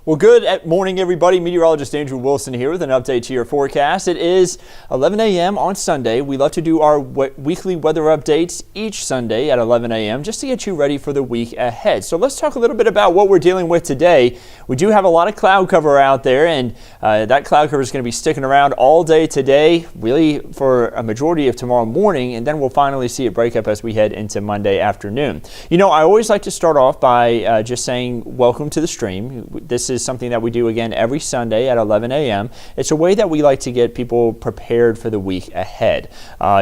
Well, good morning, everybody. Meteorologist Andrew Wilson here with an update to your forecast. It is 11 a.m. on Sunday. We love to do our weekly weather updates each Sunday at 11 a.m. just to get you ready for the week ahead. So let's talk a little bit about what we're dealing with today. We do have a lot of cloud cover out there, and that cloud cover is going to be sticking around all day today, really for a majority of tomorrow morning, and then we'll finally see it break up as we head into Monday afternoon. You know, I always like to start off by just saying welcome to the stream. This is something that we do again every Sunday at 11 a.m. It's a way that we like to get people prepared for the week ahead.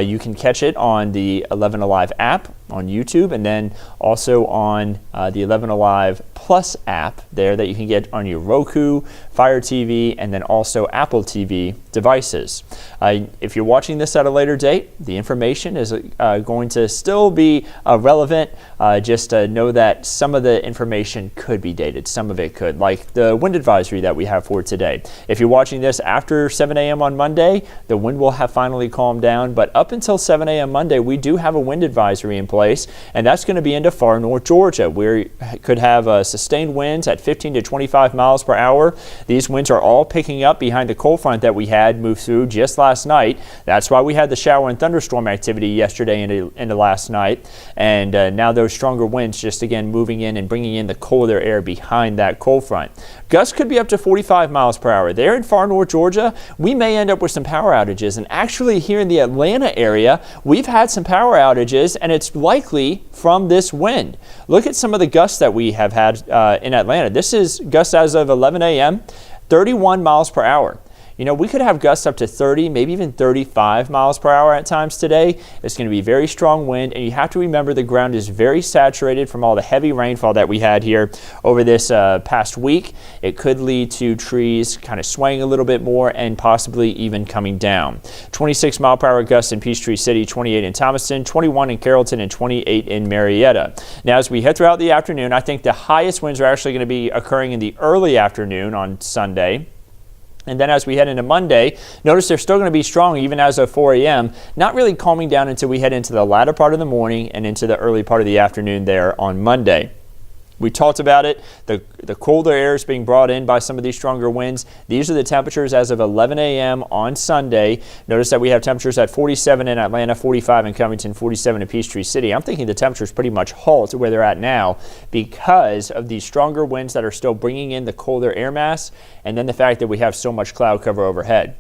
You can catch it on the 11 Alive app on YouTube, and then also on the 11 Alive Plus app there that you can get on your Roku, Fire TV, and then also Apple TV devices. If you're watching this at a later date, the information is going to still be relevant. Just know that some of the information could be dated. Some of it could, like the wind advisory that we have for today. If you're watching this after 7 a.m. on Monday, the wind will have finally calmed down, but up until 7 a.m. Monday, we do have a wind advisory in place, and that's going to be into far north Georgia. We could have sustained winds at 15 to 25 miles per hour. These winds are all picking up behind the cold front that we had moved through just last night. That's why we had the shower and thunderstorm activity yesterday into last night, and now those stronger winds just again moving in and bringing in the colder air behind that cold front. Gusts could be up to 45 miles per hour. There in far north Georgia, we may end up with some power outages, and actually here in the Atlanta area, we've had some power outages, and it's likely from this wind. Look at some of the gusts that we have had in Atlanta. This is gusts as of 11 a.m., 31 miles per hour. You know, we could have gusts up to 30, maybe even 35 miles per hour at times today. It's going to be very strong wind, and you have to remember the ground is very saturated from all the heavy rainfall that we had here over this past week. It could lead to trees kind of swaying a little bit more and possibly even coming down. 26 mile per hour gusts in Peachtree City, 28 in Thomaston, 21 in Carrollton, and 28 in Marietta. Now, as we head throughout the afternoon, I think the highest winds are actually going to be occurring in the early afternoon on Sunday. And then as we head into Monday, notice they're still going to be strong even as of 4 a.m., not really calming down until we head into the latter part of the morning and into the early part of the afternoon there on Monday. We talked about it. The colder air is being brought in by some of these stronger winds. These are the temperatures as of 11 a.m. on Sunday. Notice that we have temperatures at 47 in Atlanta, 45 in Covington, 47 in Peachtree City. I'm thinking the temperatures pretty much halt where they're at now because of these stronger winds that are still bringing in the colder air mass, and then the fact that we have so much cloud cover overhead.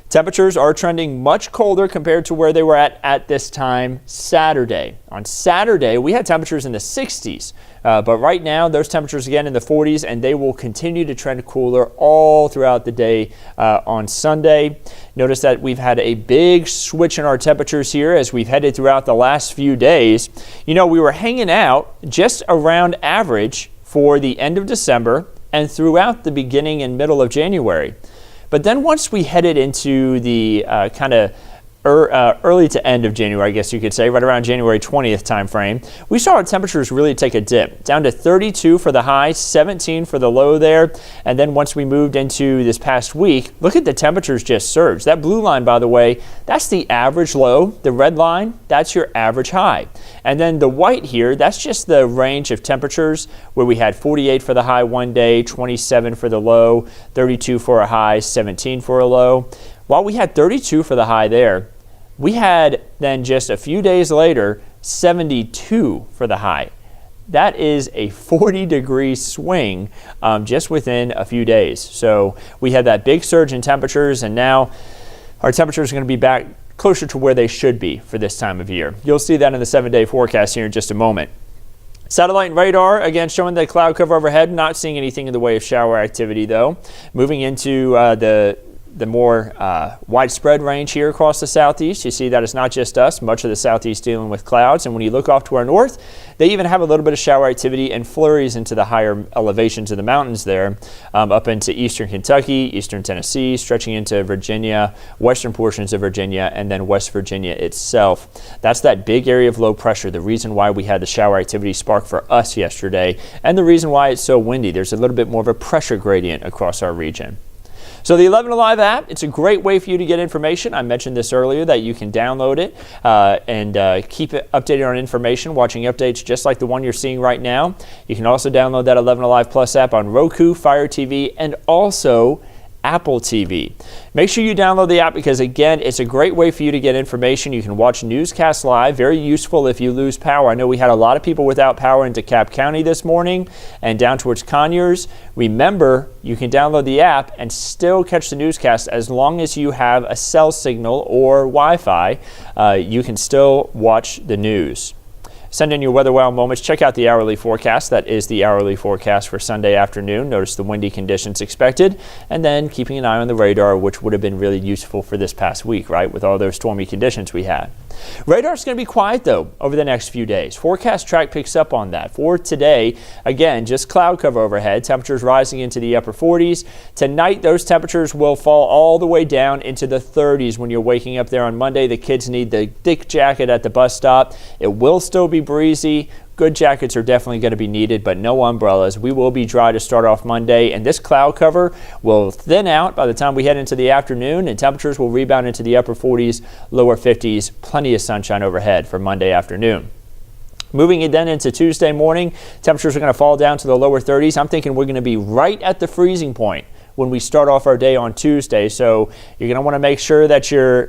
Temperatures are trending much colder compared to where they were at this time Saturday. On Saturday, we had temperatures in the 60s, but right now those temperatures again in the 40s, and they will continue to trend cooler all throughout the day on Sunday. Notice that we've had a big switch in our temperatures here as we've headed throughout the last few days. You know, we were hanging out just around average for the end of December and throughout the beginning and middle of January. But then once we headed into the kind of early to end of January, I guess you could say, right around January 20th time frame, we saw our temperatures really take a dip, down to 32 for the high, 17 for the low there. And then once we moved into this past week, look at the temperatures just surged. That blue line, by the way, that's the average low. The red line, that's your average high. And then the white here, that's just the range of temperatures where we had 48 for the high one day, 27 for the low, 32 for a high, 17 for a low. While we had 32 for the high there, we had then just a few days later 72 for the high. That is a 40-degree swing just within a few days. So we had that big surge in temperatures, and now our temperatures are going to be back closer to where they should be for this time of year. You'll see that in the 7-day forecast here in just a moment. Satellite and radar, again, showing the cloud cover overhead, not seeing anything in the way of shower activity, though. Moving into the more widespread range here across the southeast. You see that it's not just us, much of the southeast dealing with clouds. And when you look off to our north, they even have a little bit of shower activity and flurries into the higher elevations of the mountains there, up into eastern Kentucky, eastern Tennessee, stretching into Virginia, western portions of Virginia, and then West Virginia itself. That's that big area of low pressure, the reason why we had the shower activity spark for us yesterday, and the reason why it's so windy. There's a little bit more of a pressure gradient across our region. So the 11 Alive app, it's a great way for you to get information. I mentioned this earlier that you can download it and keep it updated on information, watching updates just like the one you're seeing right now. You can also download that 11 Alive Plus app on Roku, Fire TV, and also Apple TV. Make sure you download the app because, again, it's a great way for you to get information. You can watch newscasts live, very useful if you lose power. I know we had a lot of people without power in DeKalb County this morning and down towards Conyers. Remember, you can download the app and still catch the newscast as long as you have a cell signal or Wi-Fi. You can still watch the news. Send in your weather wow moments. Check out the hourly forecast. That is the hourly forecast for Sunday afternoon. Notice the windy conditions expected, and then keeping an eye on the radar, which would have been really useful for this past week, right, with all those stormy conditions we had. Radar's going to be quiet, though, over the next few days. Forecast track picks up on that. For today, again, just cloud cover overhead. Temperatures rising into the upper 40s. Tonight, those temperatures will fall all the way down into the 30s when you're waking up there on Monday. The kids need the thick jacket at the bus stop. It will still be breezy. Good jackets are definitely going to be needed, but no umbrellas. We will be dry to start off Monday, and this cloud cover will thin out by the time we head into the afternoon, and temperatures will rebound into the upper 40s, lower 50s. Plenty of sunshine overhead for Monday afternoon. Moving then into Tuesday morning, temperatures are going to fall down to the lower 30s. I'm thinking we're going to be right at the freezing point when we start off our day on Tuesday. So you're going to want to make sure that you're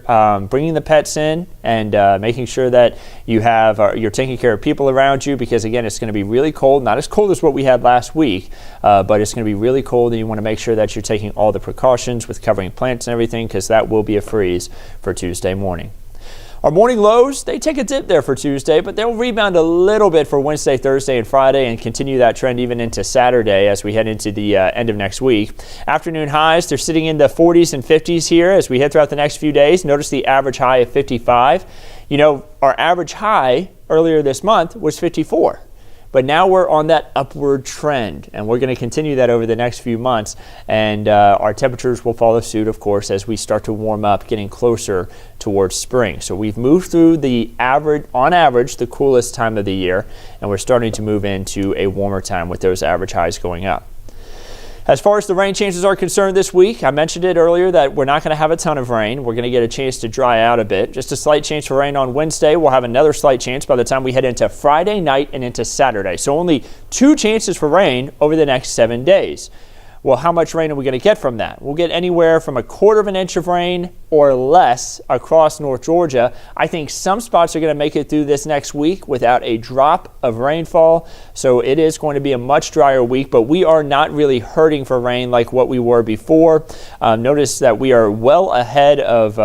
bringing the pets in and making sure that you're taking care of people around you, because again, it's going to be really cold, not as cold as what we had last week, but it's going to be really cold, and you want to make sure that you're taking all the precautions with covering plants and everything, because that will be a freeze for Tuesday morning. Our morning lows, they take a dip there for Tuesday, but they'll rebound a little bit for Wednesday, Thursday, and Friday and continue that trend even into Saturday as we head into the end of next week. Afternoon highs, they're sitting in the 40s and 50s here as we head throughout the next few days. Notice the average high of 55. You know, our average high earlier this month was 54. But now we're on that upward trend, and we're going to continue that over the next few months. And our temperatures will follow suit, of course, as we start to warm up, getting closer towards spring. So we've moved through the average, on average, the coolest time of the year, and we're starting to move into a warmer time with those average highs going up. As far as the rain chances are concerned this week, I mentioned it earlier that we're not going to have a ton of rain. We're going to get a chance to dry out a bit. Just a slight chance for rain on Wednesday. We'll have another slight chance by the time we head into Friday night and into Saturday. So only 2 chances for rain over the next 7 days. Well, how much rain are we going to get from that? We'll get anywhere from 1/4 inch of rain or less across North Georgia. I think some spots are going to make it through this next week without a drop of rainfall. So it is going to be a much drier week, but we are not really hurting for rain like what we were before. Notice that we are well ahead of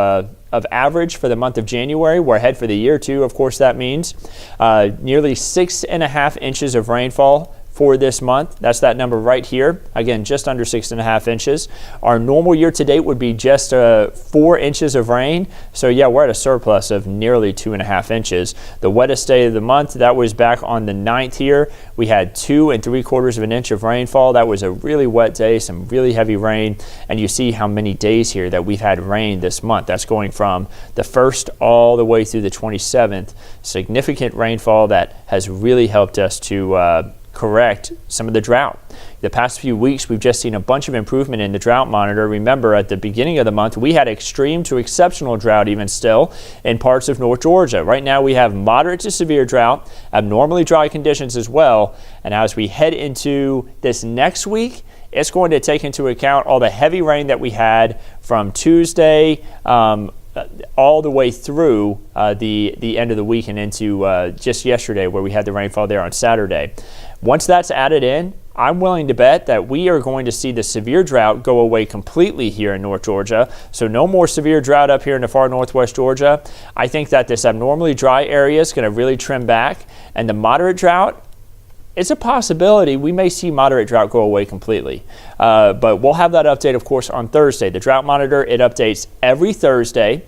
average for the month of January. We're ahead for the year too, of course that means. Nearly 6.5 inches of rainfall for this month. That's that number right here. Again, just under 6.5 inches. Our normal year to date would be just 4 inches of rain. So yeah, we're at a surplus of nearly 2.5 inches. The wettest day of the month, that was back on the 9th here. We had 2 3/4 of an inch of rainfall. That was a really wet day, some really heavy rain. And you see how many days here that we've had rain this month. That's going from the 1st all the way through the 27th. Significant rainfall that has really helped us to correct some of the drought. The past few weeks, we've just seen a bunch of improvement in the drought monitor. Remember, at the beginning of the month, we had extreme to exceptional drought even still in parts of North Georgia. Right now, we have moderate to severe drought, abnormally dry conditions as well. And as we head into this next week, it's going to take into account all the heavy rain that we had from Tuesday all the way through the end of the week and into just yesterday, where we had the rainfall there on Saturday. Once that's added in, I'm willing to bet that we are going to see the severe drought go away completely here in North Georgia. So no more severe drought up here in the far northwest Georgia. I think that this abnormally dry area is going to really trim back, and the moderate drought, it's a possibility we may see moderate drought go away completely. But we'll have that update, of course, on Thursday. The drought monitor, it updates every Thursday.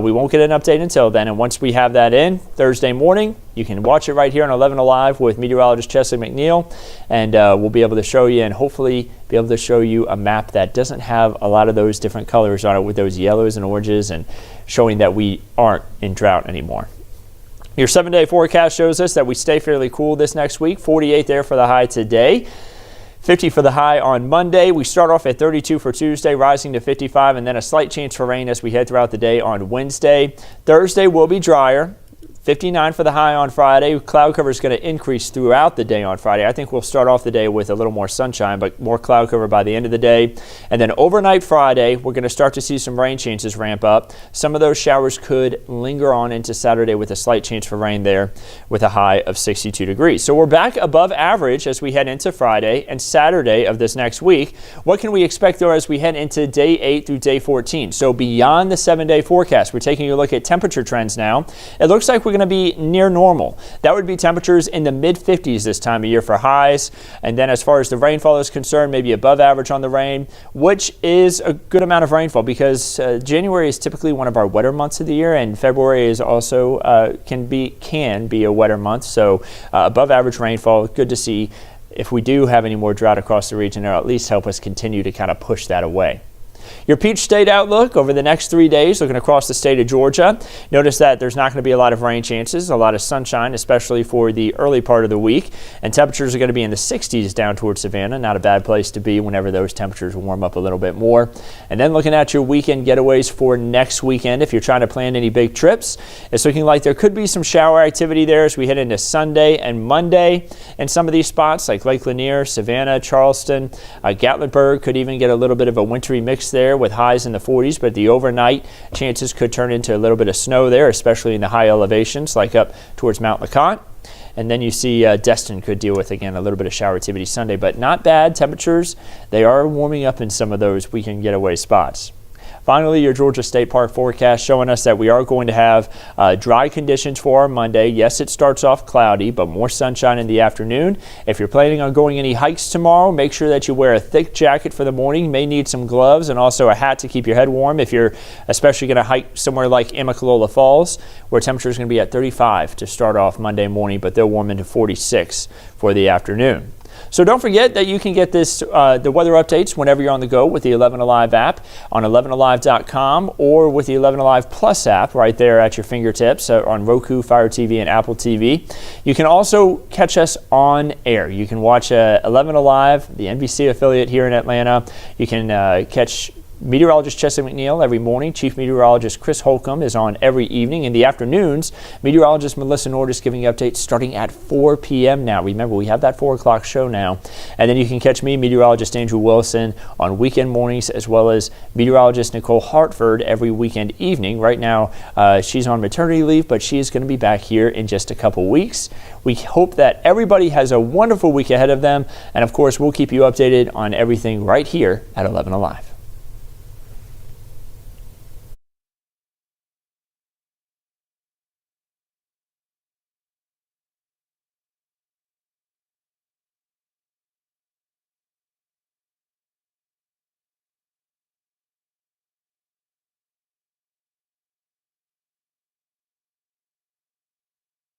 We won't get an update until then. And once we have that in Thursday morning, you can watch it right here on 11 Alive with meteorologist Chesley McNeil. And we'll be able to show you, and hopefully be able to show you a map that doesn't have a lot of those different colors on it with those yellows and oranges, and showing that we aren't in drought anymore. Your 7-day forecast shows us that we stay fairly cool this next week. 48 there for the high today. 50 for the high on Monday. We start off at 32 for Tuesday, rising to 55, and then a slight chance for rain as we head throughout the day on Wednesday. Thursday will be drier. 59 for the high on Friday. Cloud cover is going to increase throughout the day on Friday. I think we'll start off the day with a little more sunshine, but more cloud cover by the end of the day. And then overnight Friday, we're going to start to see some rain chances ramp up. Some of those showers could linger on into Saturday with a slight chance for rain there with a high of 62 degrees. So we're back above average as we head into Friday and Saturday of this next week. What can we expect though as we head into day 8 through day 14? So beyond the 7-day forecast, we're taking a look at temperature trends now. It looks like we're going to be near normal. That would be temperatures in the mid-50s this time of year for highs. And then as far as the rainfall is concerned, maybe above average on the rain, which is a good amount of rainfall because January is typically one of our wetter months of the year, and February is also can be a wetter month. So above average rainfall, good to see. If we do have any more drought across the region, it'll at least help us continue to kind of push that away. Your Peach State outlook over the next 3 days, looking across the state of Georgia. Notice that there's not going to be a lot of rain chances, a lot of sunshine, especially for the early part of the week. And temperatures are going to be in the 60s down towards Savannah. Not a bad place to be whenever those temperatures warm up a little bit more. And then looking at your weekend getaways for next weekend, if you're trying to plan any big trips, it's looking like there could be some shower activity there as we head into Sunday and Monday. And some of these spots like Lake Lanier, Savannah, Charleston, Gatlinburg could even get a little bit of a wintry mix there with highs in the 40s, but the overnight chances could turn into a little bit of snow there, especially in the high elevations like up towards Mount LeConte. And then you see Destin could deal with, again, a little bit of shower activity Sunday, but not bad temperatures. They are warming up in some of those weekend getaway spots. Finally, your Georgia State Park forecast showing us that we are going to have dry conditions for our Monday. Yes, it starts off cloudy, but more sunshine in the afternoon. If you're planning on going any hikes tomorrow, make sure that you wear a thick jacket for the morning. You may need some gloves and also a hat to keep your head warm if you're especially going to hike somewhere like Immaquillola Falls, where temperature is going to be at 35 to start off Monday morning, but they'll warm into 46 for the afternoon. So don't forget that you can get this the weather updates whenever you're on the go with the 11 Alive app on 11alive.com or with the 11 Alive Plus app right there at your fingertips on Roku, Fire TV, and Apple TV. You can also catch us on air. You can watch 11 Alive, the NBC affiliate here in Atlanta. You can catch meteorologist Chesley McNeil every morning. Chief meteorologist Chris Holcomb is on every evening. In the afternoons, meteorologist Melissa Nordis giving you updates starting at 4 p.m. now. Remember, we have that 4 o'clock show now. And then you can catch me, meteorologist Andrew Wilson, on weekend mornings, as well as meteorologist Nicole Hartford every weekend evening. Right now, she's on maternity leave, but she is going to be back here in just a couple weeks. We hope that everybody has a wonderful week ahead of them. And of course, we'll keep you updated on everything right here at 11 Alive.